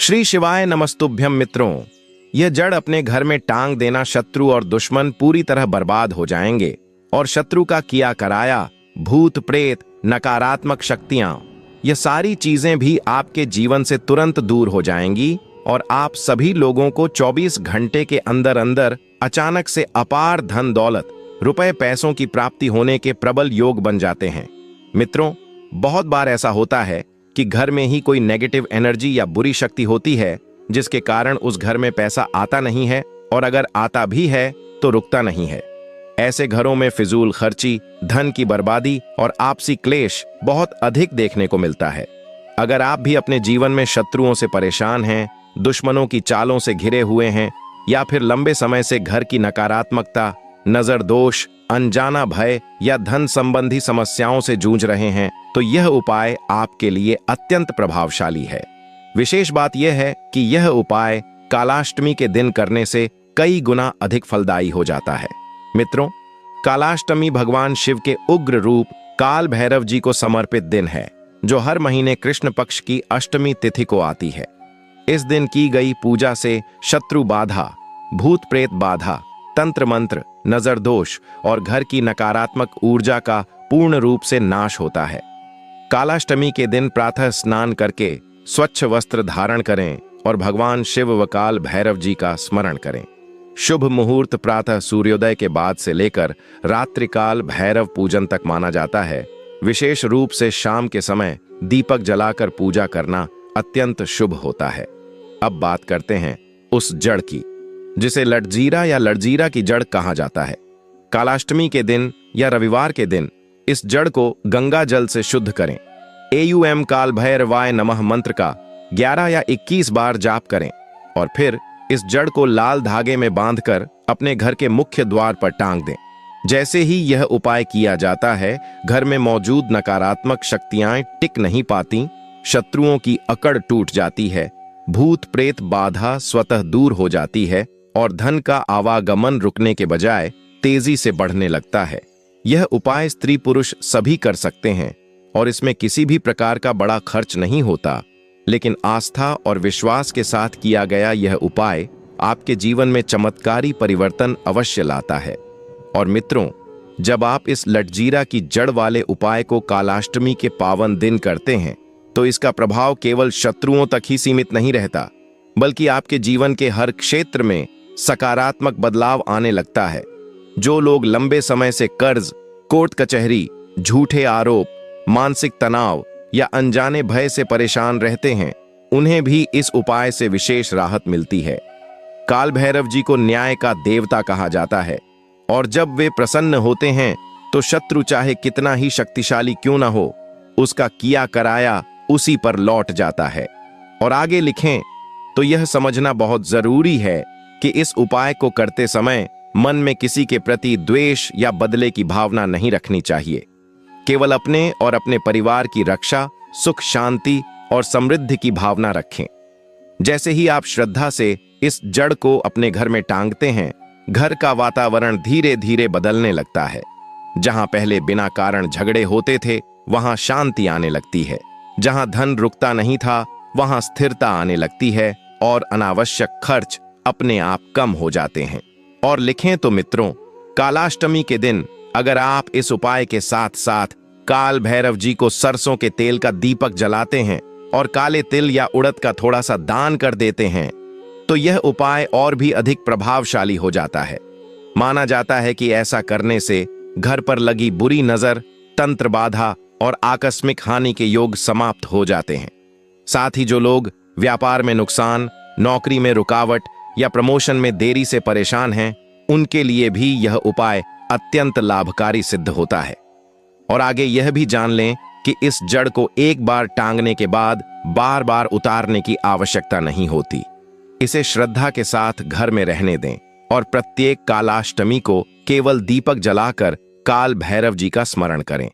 श्री शिवाय नमस्तुभ्यम मित्रों। यह जड़ अपने घर में टांग देना, शत्रु और दुश्मन पूरी तरह बर्बाद हो जाएंगे और शत्रु का किया कराया, भूत प्रेत, नकारात्मक शक्तियां, यह सारी चीजें भी आपके जीवन से तुरंत दूर हो जाएंगी और आप सभी लोगों को 24 घंटे के अंदर अंदर अचानक से अपार धन दौलत, रुपए पैसों की प्राप्ति होने के प्रबल योग बन जाते हैं। मित्रों, बहुत बार ऐसा होता है कि घर में ही कोई नेगेटिव एनर्जी या बुरी शक्ति होती है जिसके कारण उस घर में पैसा आता नहीं है और अगर आता भी है तो रुकता नहीं है। ऐसे घरों में फिजूल खर्ची, धन की बर्बादी और आपसी क्लेश बहुत अधिक देखने को मिलता है। अगर आप भी अपने जीवन में शत्रुओं से परेशान हैं, दुश्मनों की चालों से घिरे हुए हैं या फिर लंबे समय से घर की नकारात्मकता, नजर दोष, अनजाना भय या धन संबंधी समस्याओं से जूझ रहे हैं तो यह उपाय आपके लिए अत्यंत प्रभावशाली है। विशेष बात यह है कि यह उपाय कालाष्टमी के दिन करने से कई गुना अधिक फलदायी हो जाता है। मित्रों, कालाष्टमी भगवान शिव के उग्र रूप काल भैरव जी को समर्पित दिन है जो हर महीने कृष्ण पक्ष की अष्टमी तिथि को आती है। इस दिन की गई पूजा से शत्रु बाधा, भूत प्रेत बाधा, तंत्र मंत्र, नजर दोष और घर की नकारात्मक ऊर्जा का पूर्ण रूप से नाश होता है। कालाष्टमी के दिन प्रातः स्नान करके स्वच्छ वस्त्र धारण करें और भगवान शिव व काल भैरव जी का स्मरण करें। शुभ मुहूर्त प्रातः सूर्योदय के बाद से लेकर रात्रिकाल भैरव पूजन तक माना जाता है। विशेष रूप से शाम के समय दीपक जलाकर पूजा करना अत्यंत शुभ होता है। अब बात करते हैं उस जड़ की जिसे लटजीरा या लड़जीरा की जड़ कहा जाता है। कालाष्टमी के दिन या रविवार के दिन इस जड़ को गंगा जल से शुद्ध करें। एयूएम काल भैरवाय नमः मंत्र का 11 या 21 बार जाप करें और फिर इस जड़ को लाल धागे में बांधकर अपने घर के मुख्य द्वार पर टांग दें। जैसे ही यह उपाय किया जाता है, घर में मौजूद नकारात्मक शक्तियां टिक नहीं पाती, शत्रुओं की अकड़ टूट जाती है, भूत प्रेत बाधा स्वतः दूर हो जाती है और धन का आवागमन रुकने के बजाय तेजी से बढ़ने लगता है। यह उपाय स्त्री पुरुष सभी कर सकते हैं और इसमें किसी भी प्रकार का बड़ा खर्च नहीं होता, लेकिन आस्था और विश्वास के साथ किया गया यह उपाय आपके जीवन में चमत्कारी परिवर्तन अवश्य लाता है। और मित्रों, जब आप इस लटजीरा की जड़ वाले उपाय को कालाष्टमी के पावन दिन करते हैं तो इसका प्रभाव केवल शत्रुओं तक ही सीमित नहीं रहता, बल्कि आपके जीवन के हर क्षेत्र में सकारात्मक बदलाव आने लगता है। जो लोग लंबे समय से कर्ज, कोर्ट कचहरी, झूठे आरोप, मानसिक तनाव या अनजाने भय से परेशान रहते हैं, उन्हें भी इस उपाय से विशेष राहत मिलती है। काल भैरव जी को न्याय का देवता कहा जाता है और जब वे प्रसन्न होते हैं तो शत्रु चाहे कितना ही शक्तिशाली क्यों ना हो, उसका किया कराया उसी पर लौट जाता है। और आगे लिखें तो यह समझना बहुत जरूरी है कि इस उपाय को करते समय मन में किसी के प्रति द्वेष या बदले की भावना नहीं रखनी चाहिए। केवल अपने और अपने परिवार की रक्षा, सुख शांति और समृद्धि की भावना रखें। जैसे ही आप श्रद्धा से इस जड़ को अपने घर में टांगते हैं, घर का वातावरण धीरे धीरे बदलने लगता है। जहां पहले बिना कारण झगड़े होते थे, वहां शांति आने लगती है। जहां धन रुकता नहीं था, वहां स्थिरता आने लगती है और अनावश्यक खर्च अपने आप कम हो जाते हैं। और लिखें तो मित्रों, कालाष्टमी के दिन अगर आप इस उपाय के साथ साथ काल भैरव जी को सरसों के तेल का दीपक जलाते हैं और काले तिल या उड़द का थोड़ा सा दान कर देते हैं तो यह उपाय और भी अधिक प्रभावशाली हो जाता है। माना जाता है कि ऐसा करने से घर पर लगी बुरी नजर, तंत्र बाधा और आकस्मिक हानि के योग समाप्त हो जाते हैं। साथ ही जो लोग व्यापार में नुकसान, नौकरी में रुकावट या प्रमोशन में देरी से परेशान हैं, उनके लिए भी यह उपाय अत्यंत लाभकारी सिद्ध होता है। और आगे यह भी जान लें कि इस जड़ को एक बार टांगने के बाद बार बार उतारने की आवश्यकता नहीं होती। इसे श्रद्धा के साथ घर में रहने दें और प्रत्येक कालाष्टमी को केवल दीपक जलाकर काल भैरव जी का स्मरण करें।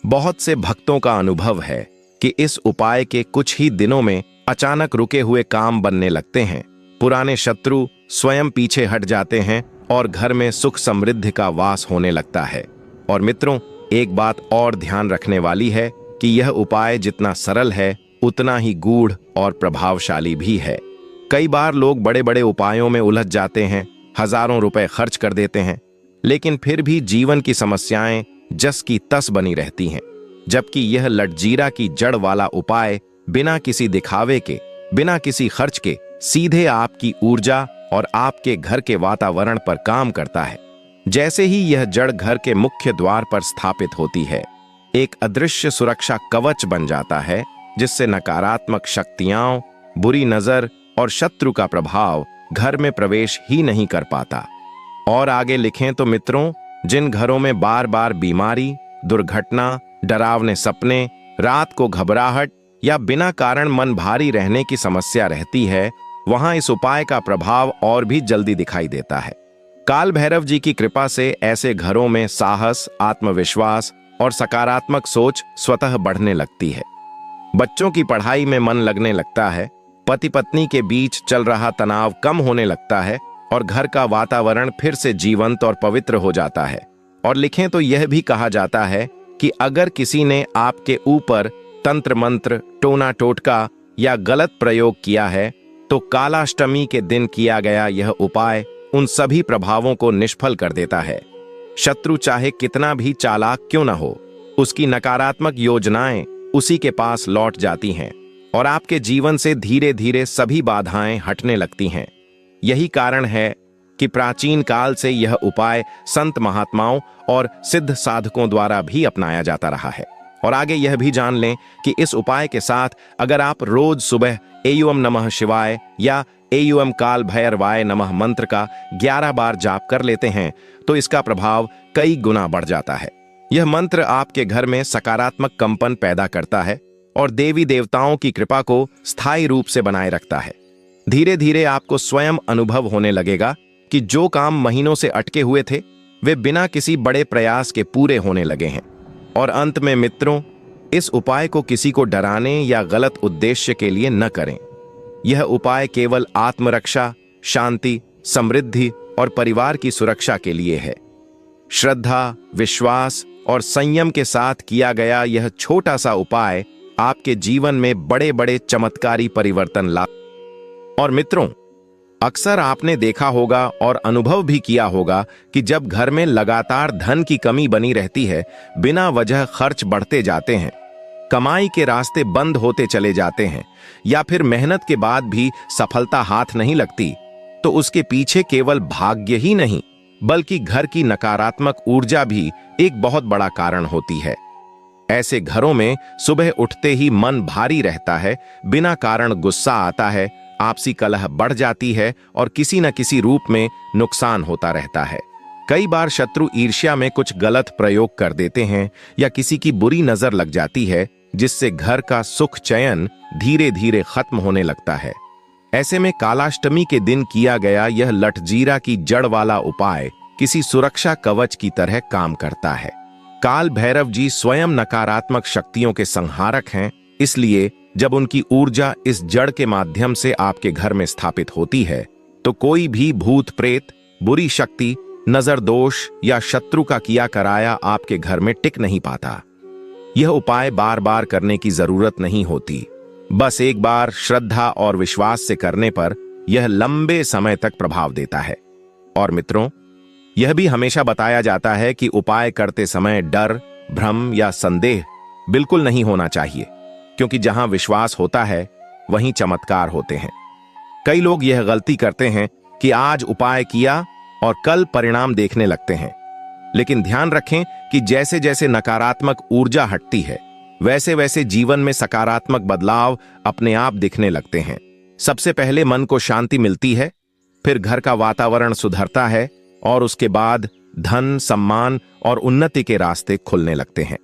बहुत से भक्तों का अनुभव है कि इस उपाय के कुछ ही दिनों में अचानक रुके हुए काम बनने लगते हैं, पुराने शत्रु स्वयं पीछे हट जाते हैं और घर में सुख समृद्धि का वास होने लगता है। और मित्रों, एक बात और ध्यान रखने वाली है कि यह उपाय जितना सरल है उतना ही गूढ़ और प्रभावशाली भी है। कई बार लोग बड़े बड़े उपायों में उलझ जाते हैं, हजारों रुपए खर्च कर देते हैं, लेकिन फिर भी जीवन की समस्याएं जस की तस बनी रहती हैं। जबकि यह लटजीरा की जड़ वाला उपाय बिना किसी दिखावे के, बिना किसी खर्च के सीधे आपकी ऊर्जा और आपके घर के वातावरण पर काम करता है। जैसे ही यह जड़ घर के मुख्य द्वार पर स्थापित होती है, एक अदृश्य सुरक्षा कवच बन जाता है, जिससे नकारात्मक शक्तियां, बुरी नजर और शत्रु का प्रभाव घर में प्रवेश ही नहीं कर पाता। और आगे लिखें तो मित्रों, जिन घरों में बार बार बीमारी, दुर्घटना, डरावने सपने, रात को घबराहट या बिना कारण मन भारी रहने की समस्या रहती है, वहां इस उपाय का प्रभाव और भी जल्दी दिखाई देता है। काल भैरव जी की कृपा से ऐसे घरों में साहस, आत्मविश्वास और सकारात्मक सोच स्वतः बढ़ने लगती है। बच्चों की पढ़ाई में मन लगने लगता है, पति पत्नी के बीच चल रहा तनाव कम होने लगता है और घर का वातावरण फिर से जीवंत और पवित्र हो जाता है। और लिखें तो यह भी कहा जाता है कि अगर किसी ने आपके ऊपर तंत्र मंत्र, टोना टोटका या गलत प्रयोग किया है, तो कालाष्टमी के दिन किया गया यह उपाय उन सभी प्रभावों को निष्फल कर देता है। शत्रु चाहे कितना भी चालाक क्यों न हो, उसकी नकारात्मक योजनाएं उसी के पास लौट जाती हैं और आपके जीवन से धीरे धीरे सभी बाधाएं हटने लगती हैं। यही कारण है कि प्राचीन काल से यह उपाय संत महात्माओं और सिद्ध साधकों द्वारा भी अपनाया जाता रहा है। और आगे यह भी जान लें कि इस उपाय के साथ अगर आप रोज सुबह एयुम नमः शिवाय या एयुम काल भैरवाय नमः मंत्र का 11 बार जाप कर लेते हैं, तो इसका प्रभाव कई गुना बढ़ जाता है। यह मंत्र आपके घर में सकारात्मक कंपन पैदा करता है और देवी देवताओं की कृपा को स्थायी रूप से बनाए रखता है। धीरे धीरे आपको स्वयं अनुभव होने लगेगा कि जो काम महीनों से अटके हुए थे, वे बिना किसी बड़े प्रयास के पूरे होने लगे हैं। और अंत में मित्रों, इस उपाय को किसी को डराने या गलत उद्देश्य के लिए न करें। यह उपाय केवल आत्मरक्षा, शांति, समृद्धि और परिवार की सुरक्षा के लिए है। श्रद्धा, विश्वास और संयम के साथ किया गया यह छोटा सा उपाय आपके जीवन में बड़े बड़े चमत्कारी परिवर्तन ला। और मित्रों, अक्सर आपने देखा होगा और अनुभव भी किया होगा कि जब घर में लगातार धन की कमी बनी रहती है, बिना वजह खर्च बढ़ते जाते हैं, कमाई के रास्ते बंद होते चले जाते हैं, या फिर मेहनत के बाद भी सफलता हाथ नहीं लगती, तो उसके पीछे केवल भाग्य ही नहीं, बल्कि घर की नकारात्मक ऊर्जा भी एक बहुत बड़ा कारण होती है। ऐसे घरों में सुबह उठते ही मन भारी रहता है, बिना कारण गुस्सा आता है, आपसी कलह बढ़ जाती है और किसी न किसी रूप में नुकसान होता रहता है। कई बार शत्रु ईर्ष्या में कुछ गलत प्रयोग कर देते हैं या किसी की बुरी नजर लग जाती है, जिससे घर का सुख चैन धीरे धीरे खत्म होने लगता है। ऐसे में कालाष्टमी के दिन किया गया यह लटजीरा की जड़ वाला उपाय किसी सुरक्षा कवच की तरह काम करता है। काल भैरव जी स्वयं नकारात्मक शक्तियों के संहारक हैं, इसलिए जब उनकी ऊर्जा इस जड़ के माध्यम से आपके घर में स्थापित होती है, तो कोई भी भूत प्रेत, बुरी शक्ति, नजर दोष या शत्रु का किया कराया आपके घर में टिक नहीं पाता। यह उपाय बार बार करने की जरूरत नहीं होती, बस एक बार श्रद्धा और विश्वास से करने पर यह लंबे समय तक प्रभाव देता है। और मित्रों, यह भी हमेशा बताया जाता है कि उपाय करते समय डर, भ्रम या संदेह बिल्कुल नहीं होना चाहिए, क्योंकि जहां विश्वास होता है वहीं चमत्कार होते हैं। कई लोग यह गलती करते हैं कि आज उपाय किया और कल परिणाम देखने लगते हैं, लेकिन ध्यान रखें कि जैसे जैसे नकारात्मक ऊर्जा हटती है, वैसे वैसे जीवन में सकारात्मक बदलाव अपने आप दिखने लगते हैं। सबसे पहले मन को शांति मिलती है, फिर घर का वातावरण सुधरता है और उसके बाद धन, सम्मान और उन्नति के रास्ते खुलने लगते हैं।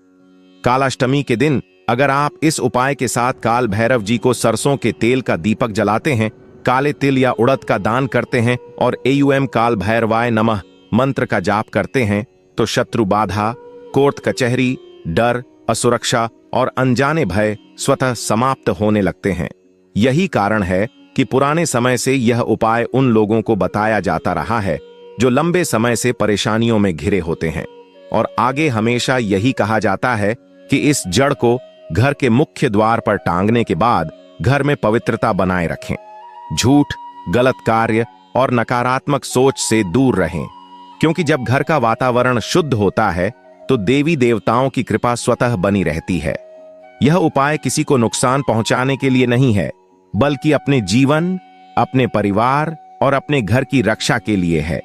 कालाष्टमी के दिन अगर आप इस उपाय के साथ काल भैरव जी को सरसों के तेल का दीपक जलाते हैं, काले तिल या उड़द का दान करते हैं और एयुएम काल भैरवाय नमः मंत्र का जाप करते हैं, तो शत्रु बाधा, कोर्ट कचहरी, डर, असुरक्षा और अनजाने भय स्वतः समाप्त होने लगते हैं। यही कारण है कि पुराने समय से यह उपाय उन लोगों को बताया जाता रहा है जो लंबे समय से परेशानियों में घिरे होते हैं। और आगे हमेशा यही कहा जाता है कि इस जड़ को घर के मुख्य द्वार पर टांगने के बाद घर में पवित्रता बनाए रखें। झूठ, गलत कार्य और नकारात्मक सोच से दूर रहें, क्योंकि जब घर का वातावरण शुद्ध होता है तो देवी देवताओं की कृपा स्वतः बनी रहती है। यह उपाय किसी को नुकसान पहुंचाने के लिए नहीं है, बल्कि अपने जीवन, अपने परिवार और अपने घर की रक्षा के लिए है।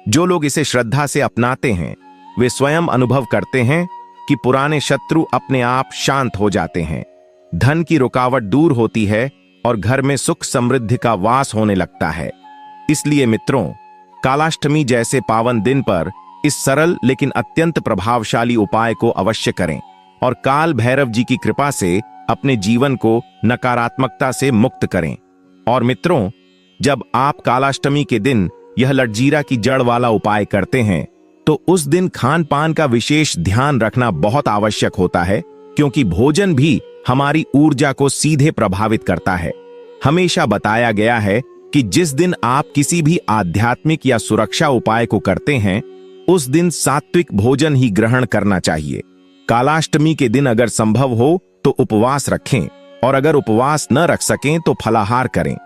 जो लोग इसे श्रद्धा से अपनाते हैं वे स्वयं अनुभव करते हैं कि पुराने शत्रु अपने आप शांत हो जाते हैं, धन की रुकावट दूर होती है और घर में सुख समृद्धि का वास होने लगता है। इसलिए मित्रों, कालाष्टमी जैसे पावन दिन पर इस सरल लेकिन अत्यंत प्रभावशाली उपाय को अवश्य करें और काल भैरव जी की कृपा से अपने जीवन को नकारात्मकता से मुक्त करें। और मित्रों, जब आप कालाष्टमी के दिन यह लटजीरा की जड़ वाला उपाय करते हैं तो उस दिन खान पान का विशेष ध्यान रखना बहुत आवश्यक होता है, क्योंकि भोजन भी हमारी ऊर्जा को सीधे प्रभावित करता है। हमेशा बताया गया है कि जिस दिन आप किसी भी आध्यात्मिक या सुरक्षा उपाय को करते हैं उस दिन सात्विक भोजन ही ग्रहण करना चाहिए। कालाष्टमी के दिन अगर संभव हो तो उपवास रखें और अगर उपवास न रख सकें तो फलाहार करें।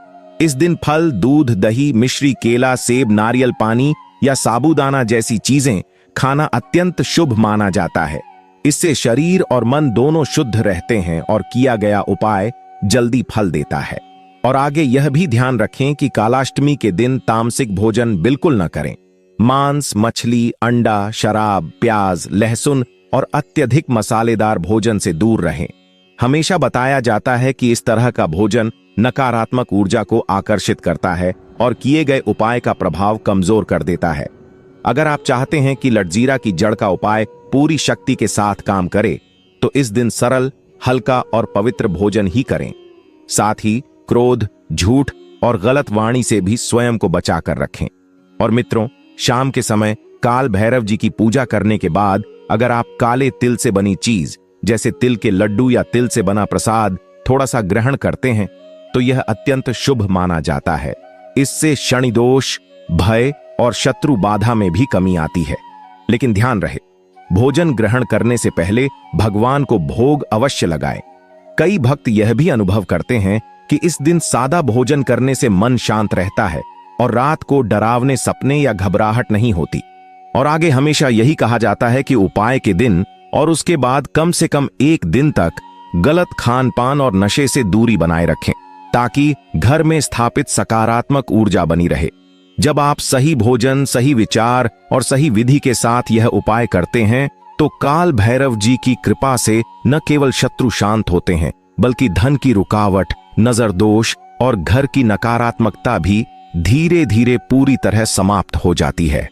इस दिन फल, दूध, दही, मिश्री, केला, सेब, नारियल पानी या साबूदाना जैसी चीजें खाना अत्यंत शुभ माना जाता है। इससे शरीर और मन दोनों शुद्ध रहते हैं और किया गया उपाय जल्दी फल देता है। और आगे यह भी ध्यान रखें कि कालाष्टमी के दिन तामसिक भोजन बिल्कुल न करें। मांस, मछली, अंडा, शराब, प्याज, लहसुन और अत्यधिक मसालेदार भोजन से दूर रहें। हमेशा बताया जाता है कि इस तरह का भोजन नकारात्मक ऊर्जा को आकर्षित करता है और किए गए उपाय का प्रभाव कमजोर कर देता है। अगर आप चाहते हैं कि लटजीरा की जड़ का उपाय पूरी शक्ति के साथ काम करे तो इस दिन सरल, हल्का और पवित्र भोजन ही करें। साथ ही क्रोध, झूठ और गलत वाणी से भी स्वयं को बचाकर रखें। और मित्रों, शाम के समय काल भैरव जी की पूजा करने के बाद अगर आप काले तिल से बनी चीज जैसे तिल के लड्डू या तिल से बना प्रसाद थोड़ा सा ग्रहण करते हैं तो यह अत्यंत शुभ माना जाता है। इससे शनि दोष, भय और शत्रु बाधा में भी कमी आती है। लेकिन ध्यान रहे, भोजन ग्रहण करने से पहले भगवान को भोग अवश्य लगाएं। कई भक्त यह भी अनुभव करते हैं कि इस दिन सादा भोजन करने से मन शांत रहता है और रात को डरावने सपने या घबराहट नहीं होती। और आगे हमेशा यही कहा जाता है कि उपाय के दिन और उसके बाद कम से कम एक दिन तक गलत खान पान और नशे से दूरी बनाए रखें, ताकि घर में स्थापित सकारात्मक ऊर्जा बनी रहे। जब आप सही भोजन, सही विचार और सही विधि के साथ यह उपाय करते हैं तो काल भैरव जी की कृपा से न केवल शत्रु शांत होते हैं, बल्कि धन की रुकावट, नजर दोष और घर की नकारात्मकता भी धीरे धीरे पूरी तरह समाप्त हो जाती है।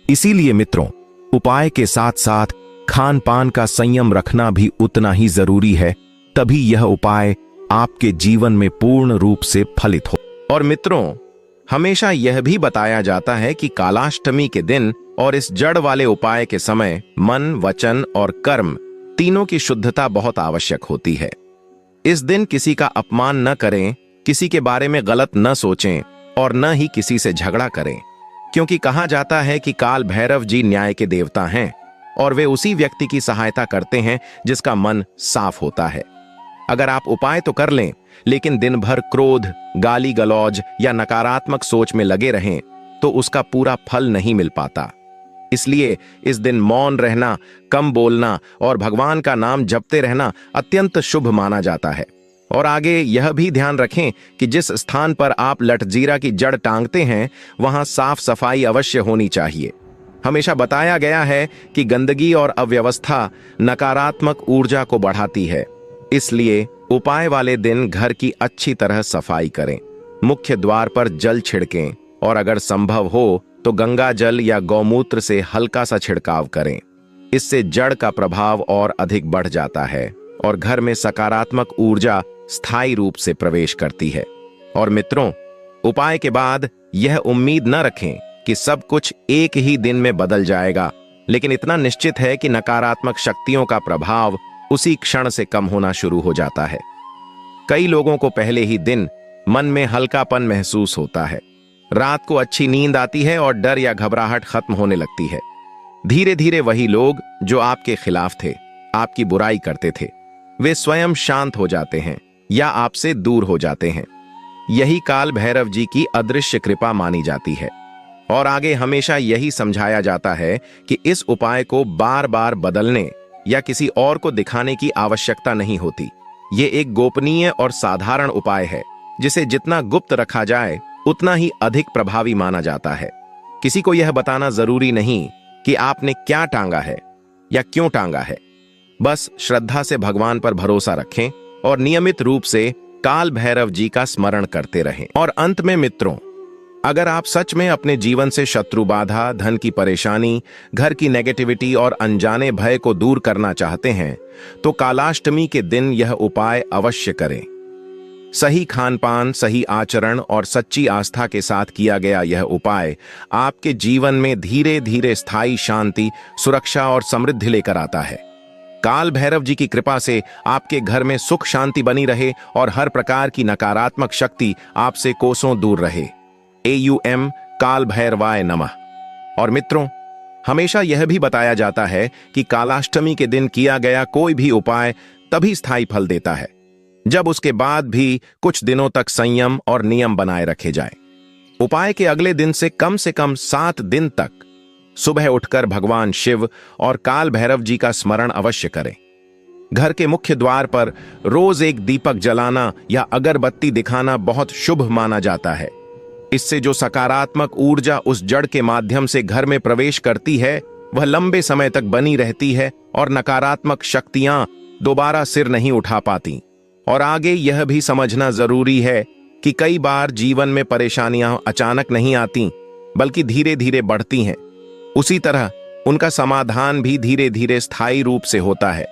इसीलिए मित्रों, उपाय के साथ साथ खान पान का संयम रखना भी उतना ही जरूरी है, तभी यह उपाय आपके जीवन में पूर्ण रूप से फलित हो। और मित्रों, हमेशा यह भी बताया जाता है कि कालाष्टमी के दिन और इस जड़ वाले उपाय के समय मन, वचन और कर्म तीनों की शुद्धता बहुत आवश्यक होती है। इस दिन किसी का अपमान न करें, किसी के बारे में गलत न सोचें और न ही किसी से झगड़ा करें, क्योंकि कहा जाता है कि काल भैरव जी न्याय के देवता हैं और वे उसी व्यक्ति की सहायता करते हैं जिसका मन साफ होता है। अगर आप उपाय तो कर लें, लेकिन दिन भर क्रोध, गाली गलौज या नकारात्मक सोच में लगे रहें तो उसका पूरा फल नहीं मिल पाता। इसलिए इस दिन मौन रहना, कम बोलना और भगवान का नाम जपते रहना अत्यंत शुभ माना जाता है। और आगे यह भी ध्यान रखें कि जिस स्थान पर आप लटजीरा की जड़ टांगते हैं वहां साफ सफाई अवश्य होनी चाहिए। हमेशा बताया गया है कि गंदगी और अव्यवस्था नकारात्मक ऊर्जा को बढ़ाती है। इसलिए उपाय वाले दिन घर की अच्छी तरह सफाई करें, मुख्य द्वार पर जल छिड़कें और अगर संभव हो तो गंगा जल या गौमूत्र से हल्का सा छिड़काव करें। इससे जड़ का प्रभाव और अधिक बढ़ जाता है और घर में सकारात्मक ऊर्जा स्थायी रूप से प्रवेश करती है। और मित्रों, उपाय के बाद यह उम्मीद न रखें कि सब कुछ एक ही दिन में बदल जाएगा, लेकिन इतना निश्चित है कि नकारात्मक शक्तियों का प्रभाव उसी क्षण से कम होना शुरू हो जाता है। कई लोगों को पहले ही दिन मन में हल्कापन महसूस होता है, रात को अच्छी नींद आती है और डर या घबराहट खत्म होने लगती है। धीरे धीरे वही लोग जो आपके खिलाफ थे, आपकी बुराई करते थे, वे स्वयं शांत हो जाते हैं या आपसे दूर हो जाते हैं। यही काल भैरव जी की अदृश्य कृपा मानी जाती है। और आगे हमेशा यही समझाया जाता है कि इस उपाय को बार बार बदलने या किसी और को दिखाने की आवश्यकता नहीं होती। ये एक गोपनीय और साधारण उपाय है जिसे जितना गुप्त रखा जाए उतना ही अधिक प्रभावी माना जाता है। किसी को यह बताना जरूरी नहीं कि आपने क्या टांगा है या क्यों टांगा है। बस श्रद्धा से भगवान पर भरोसा रखें और नियमित रूप से काल भैरव जी का स्मरण करते रहें। और अंत में मित्रों, अगर आप सच में अपने जीवन से शत्रु बाधा, धन की परेशानी, घर की नेगेटिविटी और अनजाने भय को दूर करना चाहते हैं तो कालाष्टमी के दिन यह उपाय अवश्य करें। सही खान-पान, सही आचरण और सच्ची आस्था के साथ किया गया यह उपाय आपके जीवन में धीरे धीरे स्थायी शांति, सुरक्षा और समृद्धि लेकर आता है। काल भैरव जी की कृपा से आपके घर में सुख शांति बनी रहे और हर प्रकार की नकारात्मक शक्ति आपसे कोसों दूर रहे। AUM काल भैरवाय नमः। और मित्रों, हमेशा यह भी बताया जाता है कि कालाष्टमी के दिन किया गया कोई भी उपाय तभी स्थायी फल देता है जब उसके बाद भी कुछ दिनों तक संयम और नियम बनाए रखे जाएं। उपाय के अगले दिन से कम 7 दिन तक सुबह उठकर भगवान शिव और काल भैरव जी का स्मरण अवश्य करें। घर के मुख्य द्वार पर रोज एक दीपक जलाना या अगरबत्ती दिखाना बहुत शुभ माना जाता है। इससे जो सकारात्मक ऊर्जा उस जड़ के माध्यम से घर में प्रवेश करती है वह लंबे समय तक बनी रहती है और नकारात्मक शक्तियां दोबारा सिर नहीं उठा पाती। और आगे यह भी समझना जरूरी है कि कई बार जीवन में परेशानियां अचानक नहीं आती बल्कि धीरे धीरे बढ़ती हैं। उसी तरह उनका समाधान भी धीरे धीरे स्थायी रूप से होता है।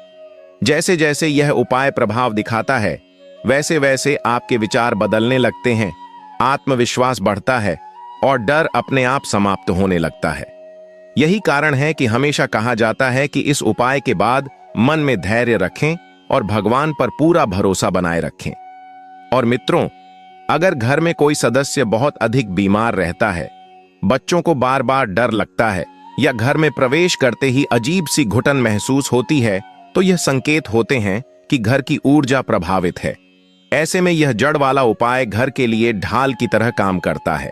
जैसे जैसे यह उपाय प्रभाव दिखाता है वैसे वैसे आपके विचार बदलने लगते हैं, आत्मविश्वास बढ़ता है और डर अपने आप समाप्त होने लगता है। यही कारण है कि हमेशा कहा जाता है कि इस उपाय के बाद मन में धैर्य रखें और भगवान पर पूरा भरोसा बनाए रखें। और मित्रों, अगर घर में कोई सदस्य बहुत अधिक बीमार रहता है, बच्चों को बार बार डर लगता है या घर में प्रवेश करते ही अजीब सी घुटन महसूस होती है, तो यह संकेत होते हैं कि घर की ऊर्जा प्रभावित है। ऐसे में यह जड़ वाला उपाय घर के लिए ढाल की तरह काम करता है।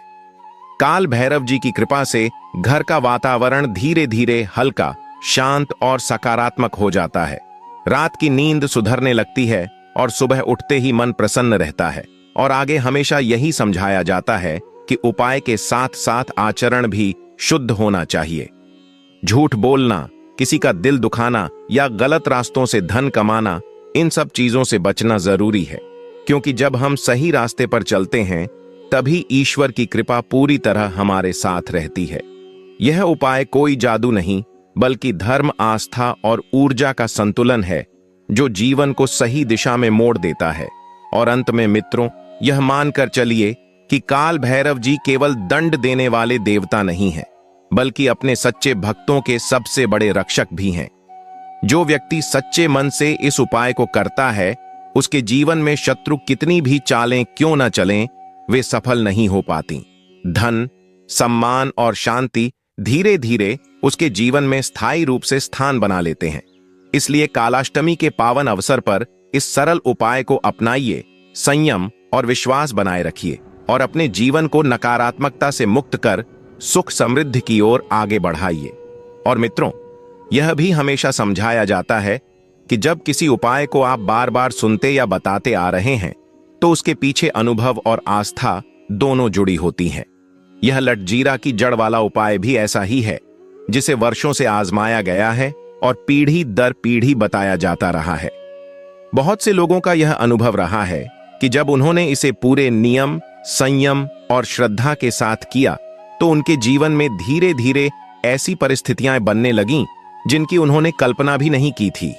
काल भैरव जी की कृपा से घर का वातावरण धीरे धीरे हल्का, शांत और सकारात्मक हो जाता है। रात की नींद सुधरने लगती है और सुबह उठते ही मन प्रसन्न रहता है। और आगे हमेशा यही समझाया जाता है कि उपाय के साथ साथ आचरण भी शुद्ध होना चाहिए। झूठ बोलना, किसी का दिल दुखाना या गलत रास्तों से धन कमाना, इन सब चीजों से बचना जरूरी है, क्योंकि जब हम सही रास्ते पर चलते हैं तभी ईश्वर की कृपा पूरी तरह हमारे साथ रहती है। यह उपाय कोई जादू नहीं बल्कि धर्म, आस्था और ऊर्जा का संतुलन है जो जीवन को सही दिशा में मोड़ देता है। और अंत में मित्रों, यह मानकर चलिए कि काल भैरव जी केवल दंड देने वाले देवता नहीं हैं, बल्कि अपने सच्चे भक्तों के सबसे बड़े रक्षक भी हैं। जो व्यक्ति सच्चे मन से इस उपाय को करता है, उसके जीवन में शत्रु कितनी भी चालें क्यों न चलें, वे सफल नहीं हो पाती। धन, सम्मान और शांति धीरे धीरे उसके जीवन में स्थायी रूप से स्थान बना लेते हैं। इसलिए कालाष्टमी के पावन अवसर पर इस सरल उपाय को अपनाइए, संयम और विश्वास बनाए रखिए और अपने जीवन को नकारात्मकता से मुक्त कर सुख समृद्धि की ओर आगे बढ़ाइए। और मित्रों, यह भी हमेशा समझाया जाता है कि जब किसी उपाय को आप बार बार सुनते या बताते आ रहे हैं तो उसके पीछे अनुभव और आस्था दोनों जुड़ी होती हैं। यह लटजीरा की जड़ वाला उपाय भी ऐसा ही है, जिसे वर्षों से आजमाया गया है और पीढ़ी दर पीढ़ी बताया जाता रहा है। बहुत से लोगों का यह अनुभव रहा है कि जब उन्होंने इसे पूरे नियम, संयम और श्रद्धा के साथ किया तो उनके जीवन में धीरे धीरे ऐसी परिस्थितियां बनने लगीं जिनकी उन्होंने कल्पना भी नहीं की थी।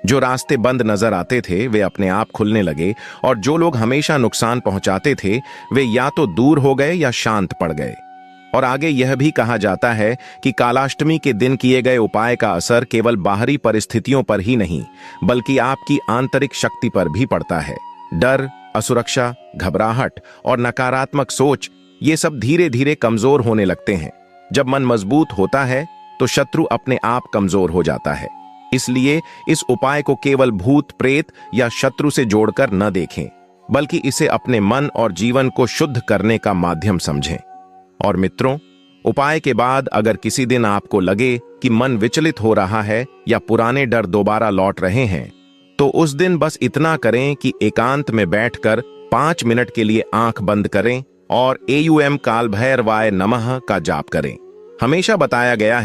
जो रास्ते बंद नजर आते थे वे अपने आप खुलने लगे और जो लोग हमेशा नुकसान पहुंचाते थे वे या तो दूर हो गए या शांत पड़ गए। और आगे यह भी कहा जाता है कि कालाष्टमी के दिन किए गए उपाय का असर केवल बाहरी परिस्थितियों पर ही नहीं बल्कि आपकी आंतरिक शक्ति पर भी पड़ता है। डर, असुरक्षा, घबराहट और नकारात्मक सोच, ये सब धीरे धीरे कमजोर होने लगते हैं। जब मन मजबूत होता है तो शत्रु अपने आप कमजोर हो जाता है। इसलिए इस उपाय को केवल भूत प्रेत या शत्रु से जोड़कर न देखें, बल्कि इसे अपने मन और जीवन को शुद्ध करने का माध्यम समझें। और मित्रों, उपाय के बाद अगर किसी दिन आपको लगे कि मन विचलित हो रहा है या पुराने डर दोबारा लौट रहे हैं, तो उस दिन बस इतना करें कि एकांत में बैठकर 5 मिनट के लिए आंख बंद करें और AUM काल भैरवाय नमः का जाप करें। हमेशा बताया गया है